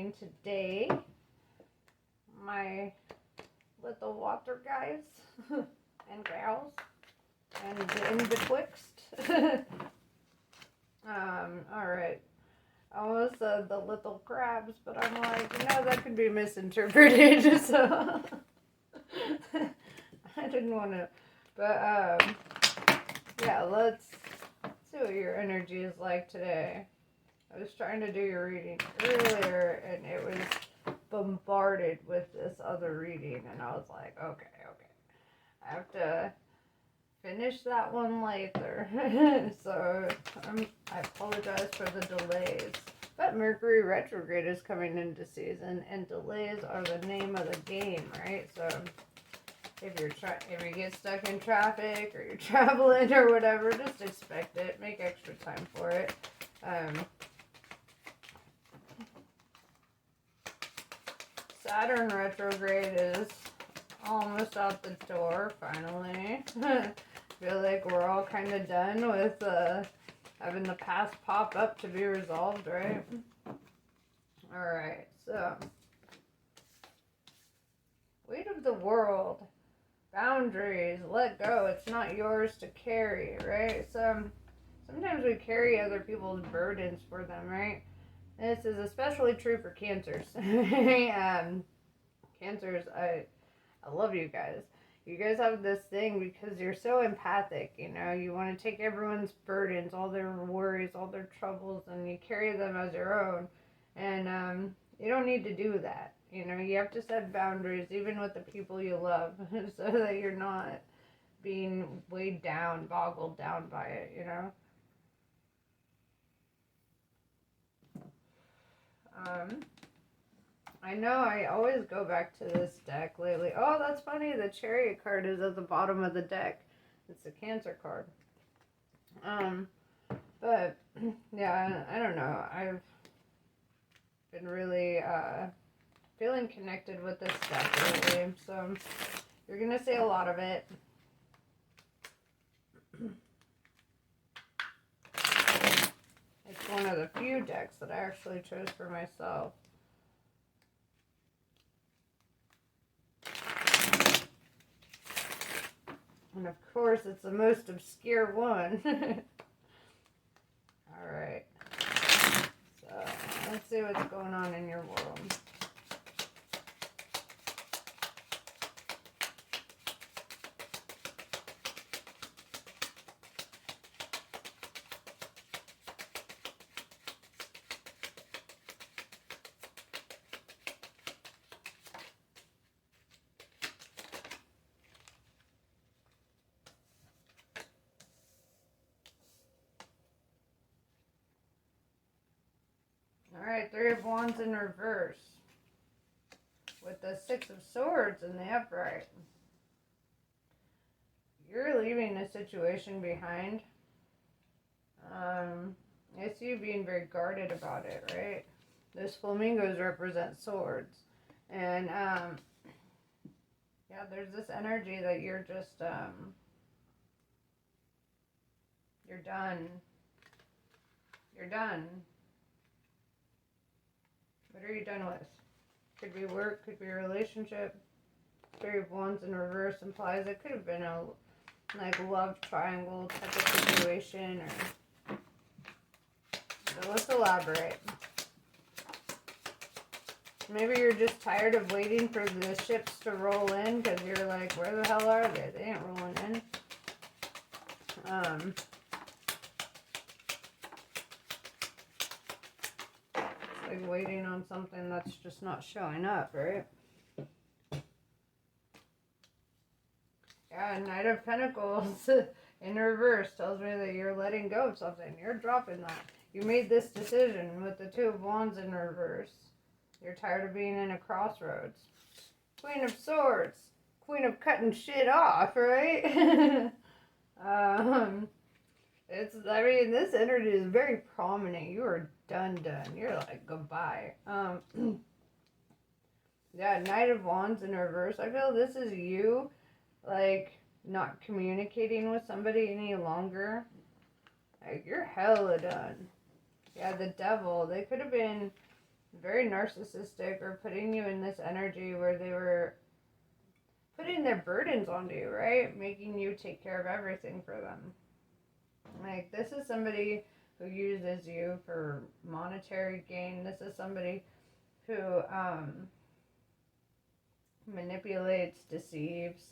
reading today. My little water guys and gals and in betwixt. Alright. I almost said the little crabs, but I'm like, no, that could be misinterpreted, so I didn't want to. But, yeah, let's see what your energy is like today. I was trying to do your reading earlier, and it was bombarded with this other reading, and I was like, okay. I have to finish that one later. So, I apologize for the delays. But Mercury retrograde is coming into season, and delays are the name of the game, right? So, if you get stuck in traffic or you're traveling or whatever, just expect it. Make extra time for it. Saturn retrograde is almost out the door, finally. I feel like we're all kind of done with having the past pop up to be resolved, right? Alright, so. Weight of the world. Boundaries. Let go. It's not yours to carry, right? So, sometimes we carry other people's burdens for them, right? This is especially true for cancers. Cancers, I love you guys. You guys have this thing because you're so empathic, you know. You want to take everyone's burdens, all their worries, all their troubles, and you carry them as your own. And you don't need to do that. You know, you have to set boundaries, even with the people you love, so that you're not being weighed down, boggled down by it, you know. I know I always go back to this deck lately. Oh, that's funny. The Chariot card is at the bottom of the deck. It's a Cancer card. But, yeah, I don't know. I've been really, feeling connected with this deck lately. So, you're going to see a lot of it. It's one of the few decks that I actually chose for myself. And of course, it's the most obscure one. Alright. So, let's see what's going on in your world. Alright, Three of Wands in reverse. With the Six of Swords in the upright. You're leaving a situation behind. I see you being very guarded about it, right? Those flamingos represent swords. And, yeah, there's this energy that you're just, you're done. You're done. What are you done with? Could be work, could be a relationship. Three of Wands in reverse implies it could have been a like love triangle type of situation. Or so let's elaborate. Maybe you're just tired of waiting for the ships to roll in because you're like, where the hell are they? They ain't rolling in. Like waiting on something that's just not showing up, right? Yeah, Knight of Pentacles in reverse tells me that you're letting go of something. You're dropping that. You made this decision with the Two of Wands in reverse. You're tired of being in a crossroads. Queen of Swords. Queen of cutting shit off, right? This energy is very prominent. You are done. You're like, goodbye. Yeah, Knight of Wands in reverse. I feel this is you, like, not communicating with somebody any longer. Like, you're hella done. Yeah, the Devil. They could have been very narcissistic, or putting you in this energy where they were putting their burdens onto you, right? Making you take care of everything for them. Like, this is somebody who uses you for monetary gain. This is somebody who manipulates, deceives.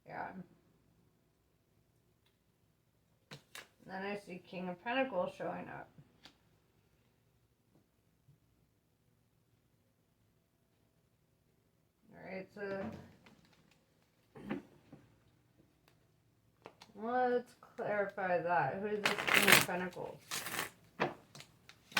Yeah. And then I see King of Pentacles showing up. Alright, so let's clarify that. Who is this King of Pentacles? I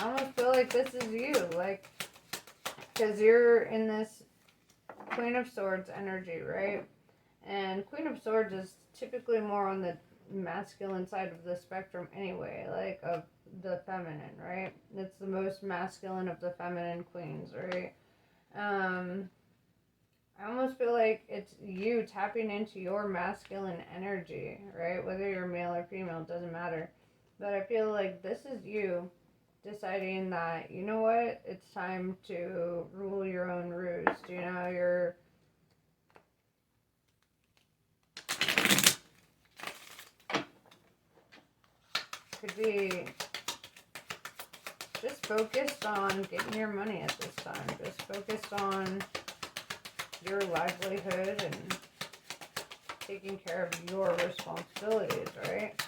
almost feel like this is you, like, because you're in this Queen of Swords energy, right? And Queen of Swords is typically more on the masculine side of the spectrum anyway, like of the feminine, right? It's the most masculine of the feminine queens, right? I almost feel like it's you tapping into your masculine energy, right? Whether you're male or female, it doesn't matter. But I feel like this is you deciding that, you know what, it's time to rule your own roost. You know, you're could be just focused on getting your money at this time. Just focused on your livelihood and taking care of your responsibilities, right?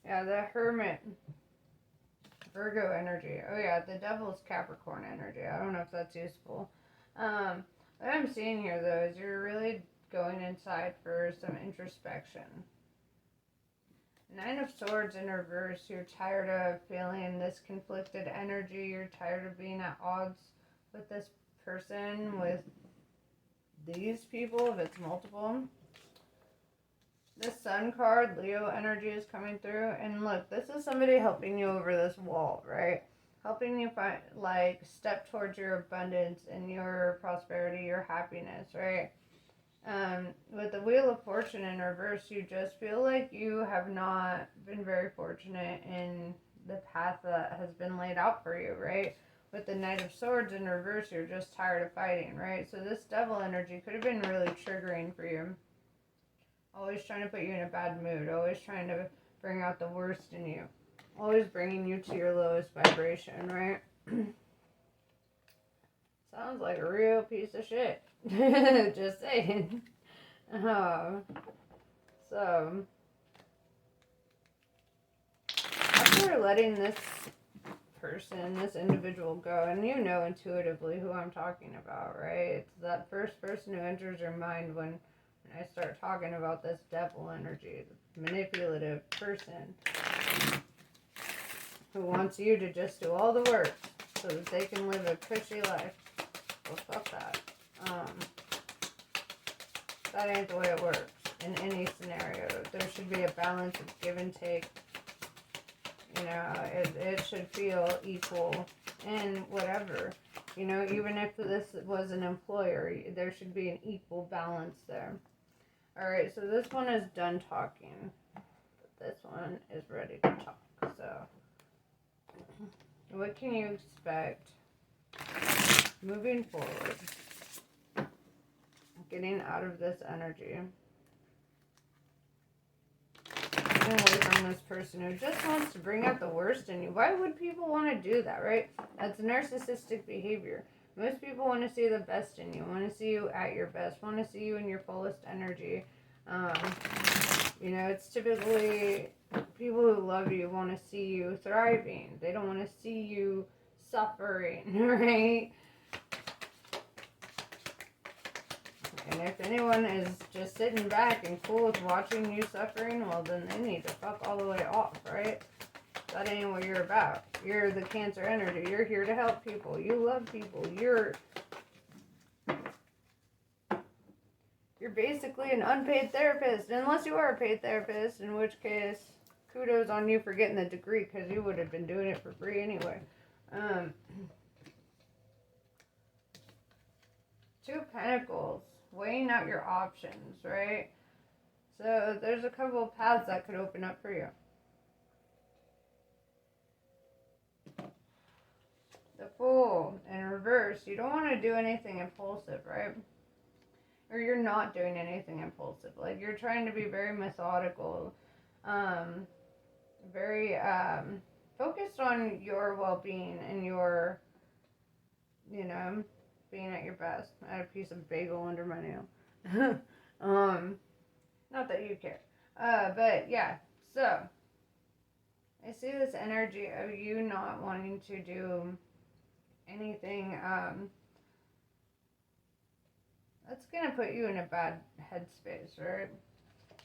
Yeah, the Hermit, Virgo energy. Oh yeah, the Devil's Capricorn energy. I don't know if that's useful. What I'm seeing here, though, is you're really going inside for some introspection. Nine of Swords in reverse. You're tired of feeling this conflicted energy. You're tired of being at odds with this person, with these people, if it's multiple. This Sun card, Leo energy is coming through. And look, this is somebody helping you over this wall, right? Helping you find, like, step towards your abundance and your prosperity, your happiness, right? With the Wheel of Fortune in reverse, you just feel like you have not been very fortunate in the path that has been laid out for you, right? With the Knight of Swords in reverse, you're just tired of fighting, right? So this Devil energy could have been really triggering for you. Always trying to put you in a bad mood. Always trying to bring out the worst in you. Always bringing you to your lowest vibration, right? Sounds like a real piece of shit. Just saying. So, after letting this person, this individual go, and you know intuitively who I'm talking about, right? It's that first person who enters your mind when I start talking about this devil energy, the manipulative person who wants you to just do all the work so that they can live a cushy life. Well, fuck that. That ain't the way it works in any scenario. There should be a balance of give and take. You know, it should feel equal in whatever. You know, even if this was an employer, there should be an equal balance there. Alright, so this one is done talking. But this one is ready to talk. So, what can you expect moving forward? Getting out of this energy. Getting away from this person who just wants to bring out the worst in you. Why would people want to do that, right? That's narcissistic behavior. Most people want to see the best in you, want to see you at your best, want to see you in your fullest energy. You know, it's typically people who love you want to see you thriving. They don't want to see you suffering, right? And if anyone is just sitting back and cool with watching you suffering, well, then they need to fuck all the way off, right? That ain't what you're about. You're the Cancer energy. You're here to help people. You love people. You're basically an unpaid therapist, unless you are a paid therapist, in which case, kudos on you for getting the degree, because you would have been doing it for free anyway. Um, Two of Pentacles, weighing out your options, right? So there's a couple of paths that could open up for you. The Fool in reverse, you don't want to do anything impulsive, right? Or you're not doing anything impulsive. Like, you're trying to be very methodical, very focused on your well-being and your, you know, being at your best. I had a piece of bagel under my nail. Not that you care. But yeah, so I see this energy of you not wanting to do anything that's gonna put you in a bad headspace, right?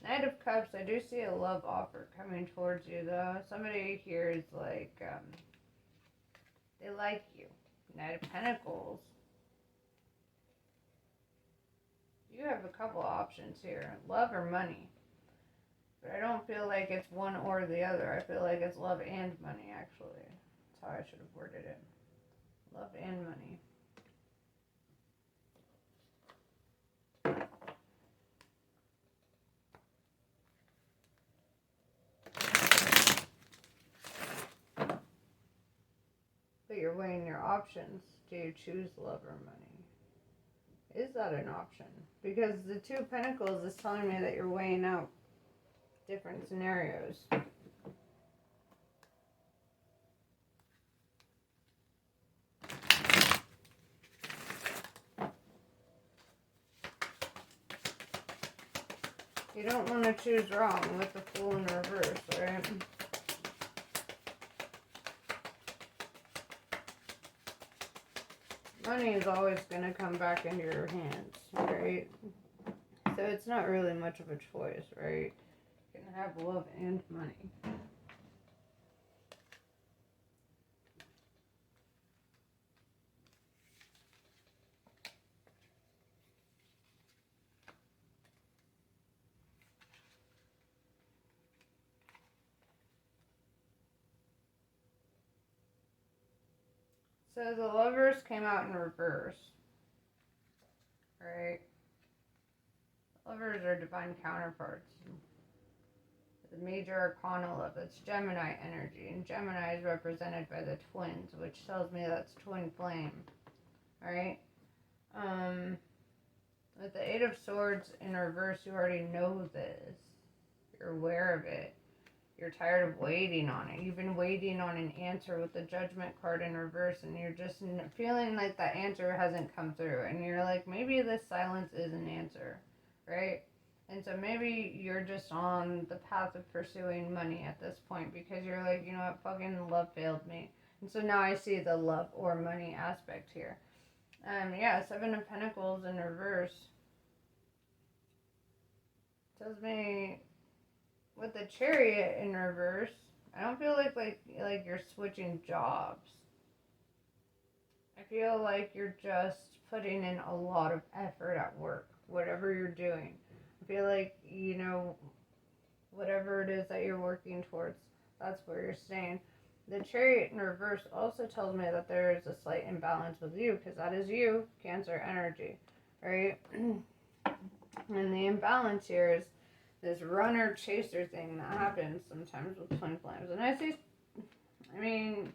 Knight of Cups, I do see a love offer coming towards you, though. Somebody here is like, they like you. Knight of Pentacles. You have a couple options here, love or money. But I don't feel like it's one or the other. I feel like it's love and money, actually. That's how I should have worded it. Love and money. But you're weighing your options. Do you choose love or money? Is that an option? Because the Two of Pentacles is telling me that you're weighing out different scenarios. You don't want to choose wrong with the Fool in reverse, right? Money is always going to come back into your hands, right? So it's not really much of a choice, right? You can have love and money. So the Lovers came out in reverse, right? Lovers are divine counterparts. The major arcana love, that's Gemini energy, and Gemini is represented by the twins, which tells me that's twin flame, right? With the Eight of Swords in reverse, you already know this. You're aware of it. You're tired of waiting on it. You've been waiting on an answer with the Judgment card in reverse, and you're just feeling like that answer hasn't come through. And you're like, maybe this silence is an answer, right? And so maybe you're just on the path of pursuing money at this point because you're like, you know what, fucking love failed me. And so now I see the love or money aspect here. Yeah, Seven of Pentacles in reverse tells me with the Chariot in reverse, I don't feel like you're switching jobs. I feel like you're just putting in a lot of effort at work, whatever you're doing. I feel like, you know, whatever it is that you're working towards, that's where you're staying. The Chariot in reverse also tells me that there is a slight imbalance with you, because that is you, Cancer energy, right? And the imbalance here is this runner chaser thing that happens sometimes with twin flames. And I mean,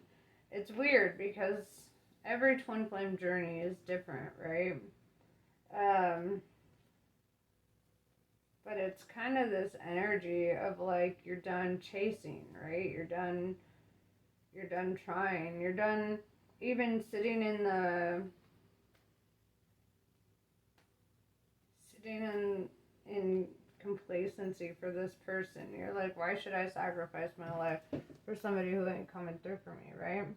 it's weird because every twin flame journey is different, right? But it's kind of this energy of like, you're done chasing, right? You're done trying. You're done even sitting in complacency for this person. You're like, why should I sacrifice my life for somebody who ain't coming through for me, right?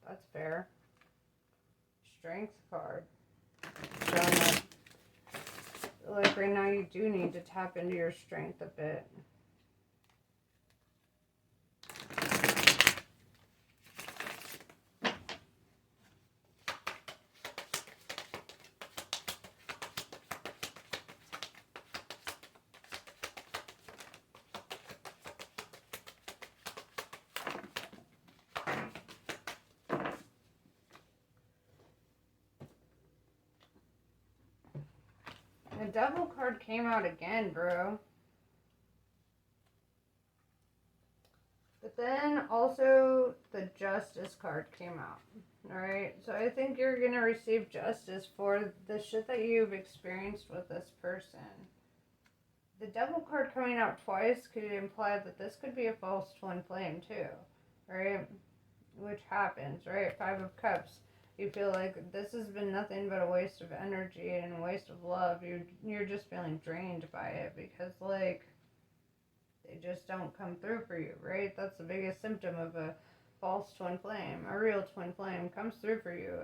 That's fair. Strength card. Showing up. Like right now you do need to tap into your strength a bit. Devil card came out again, bro. But then also the Justice card came out. Alright, so I think you're going to receive justice for the shit that you've experienced with this person. The Devil card coming out twice could imply that this could be a false twin flame too, right? Which happens, right? Five of Cups. You feel like this has been nothing but a waste of energy and a waste of love. You're just feeling drained by it because, like, they just don't come through for you, right? That's the biggest symptom of a false twin flame. A real twin flame comes through for you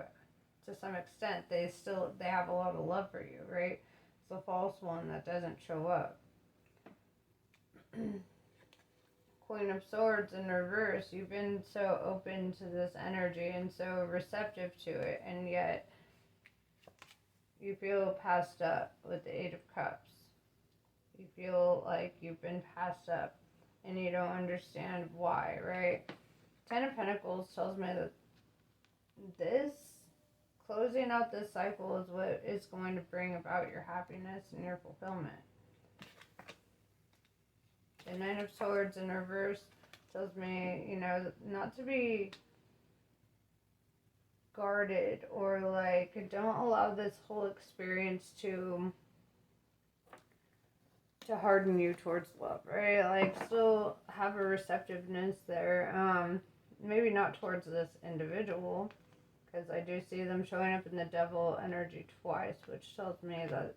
to some extent. They have a lot of love for you, right? It's the false one that doesn't show up. Queen of Swords in reverse. You've been so open to this energy and so receptive to it, and yet you feel passed up with the Eight of Cups. You feel like you've been passed up and you don't understand why, right? Ten of Pentacles tells me that this, closing out this cycle, is what is going to bring about your happiness and your fulfillment. The Nine of Swords in reverse tells me, you know, not to be guarded or like, don't allow this whole experience to harden you towards love, right? Like, still have a receptiveness there. Maybe not towards this individual, because I do see them showing up in the Devil energy twice, which tells me that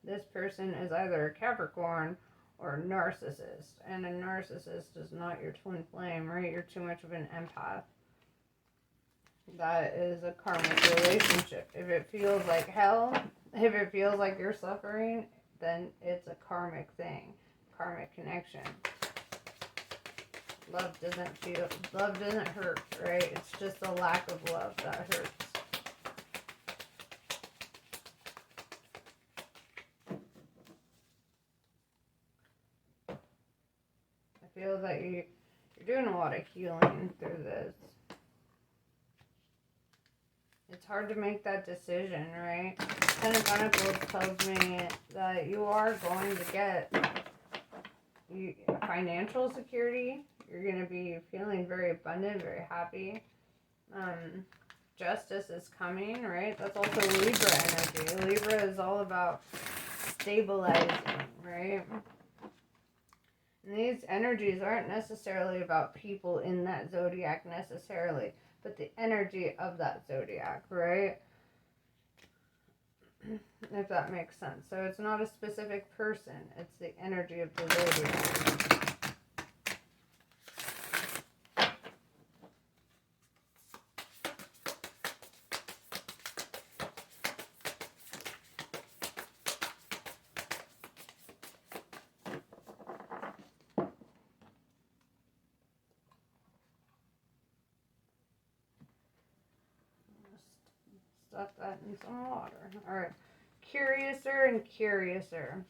this person is either a Capricorn or a narcissist, and a narcissist is not your twin flame, right? You're too much of an empath. That is a karmic relationship. If it feels like hell, if it feels like you're suffering, then it's a karmic thing, karmic connection. Love doesn't hurt, right? It's just a lack of love that hurts. I feel that you're doing a lot of healing through this. It's hard to make that decision, right? Ten of Pentacles tells me that you are going to get financial security. You're going to be feeling very abundant, very happy. Justice is coming, right? That's also Libra energy. Libra is all about stabilizing, right? And these energies aren't necessarily about people in that zodiac necessarily, but the energy of that zodiac, right? If that makes sense. So it's not a specific person, it's the energy of the zodiac. Stuff that in some water. Alright. Curiouser and curiouser.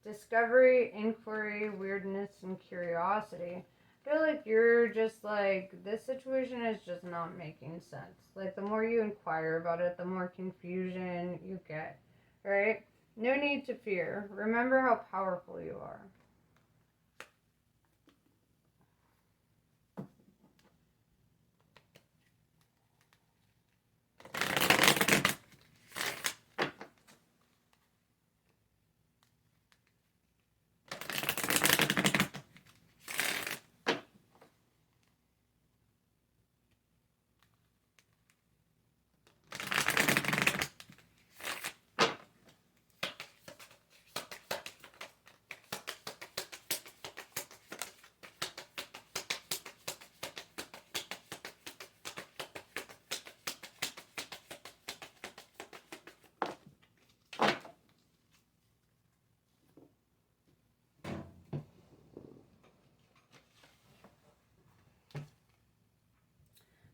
Discovery, inquiry, weirdness, and curiosity. I feel like you're just like, this situation is just not making sense. Like, the more you inquire about it, the more confusion you get. Right? No need to fear. Remember how powerful you are.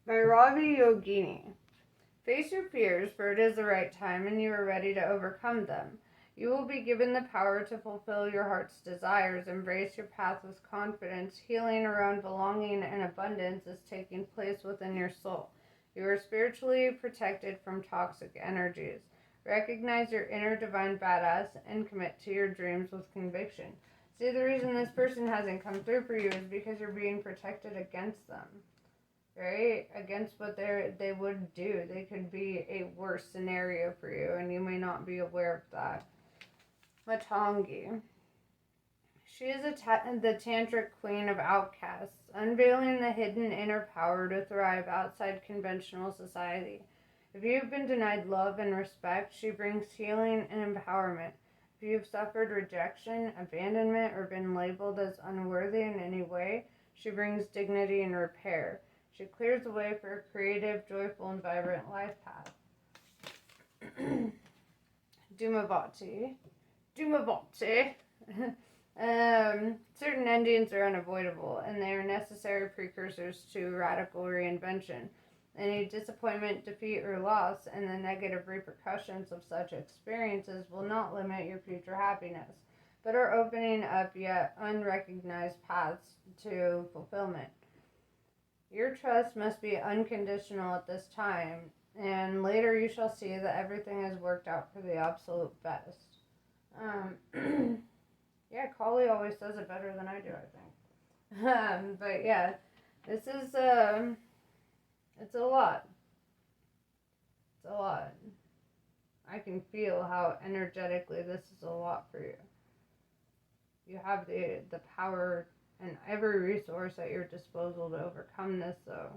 By Ravi Yogini. Face your fears, for it is the right time and you are ready to overcome them. You will be given the power to fulfill your heart's desires. Embrace your path with confidence. Healing around belonging and abundance is taking place within your soul. You are spiritually protected from toxic energies. Recognize your inner divine badass and commit to your dreams with conviction. See, the reason this person hasn't come through for you is because you're being protected against them. Right? Against what they would do. They could be a worse scenario for you, and you may not be aware of that. Matangi. She is the tantric queen of outcasts, unveiling the hidden inner power to thrive outside conventional society. If you've been denied love and respect, she brings healing and empowerment. If you've suffered rejection, abandonment, or been labeled as unworthy in any way, she brings dignity and repair. She clears the way for a creative, joyful, and vibrant life path. Dumavati. Certain endings are unavoidable, and they are necessary precursors to radical reinvention. Any disappointment, defeat, or loss, and the negative repercussions of such experiences will not limit your future happiness, but are opening up yet unrecognized paths to fulfillment. Your trust must be unconditional at this time, and later you shall see that everything has worked out for the absolute best. Yeah, Kali always says it better than I do, I think. But yeah, this is, it's a lot. It's a lot. I can feel how energetically this is a lot for you. You have the power and every resource at your disposal to overcome this, so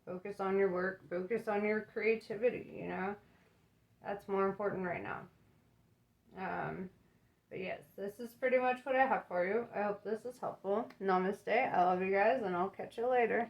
focus on your work, focus on your creativity, you know? That's more important right now. But yes, this is pretty much what I have for you. I hope this is helpful. Namaste. I love you guys, and I'll catch you later.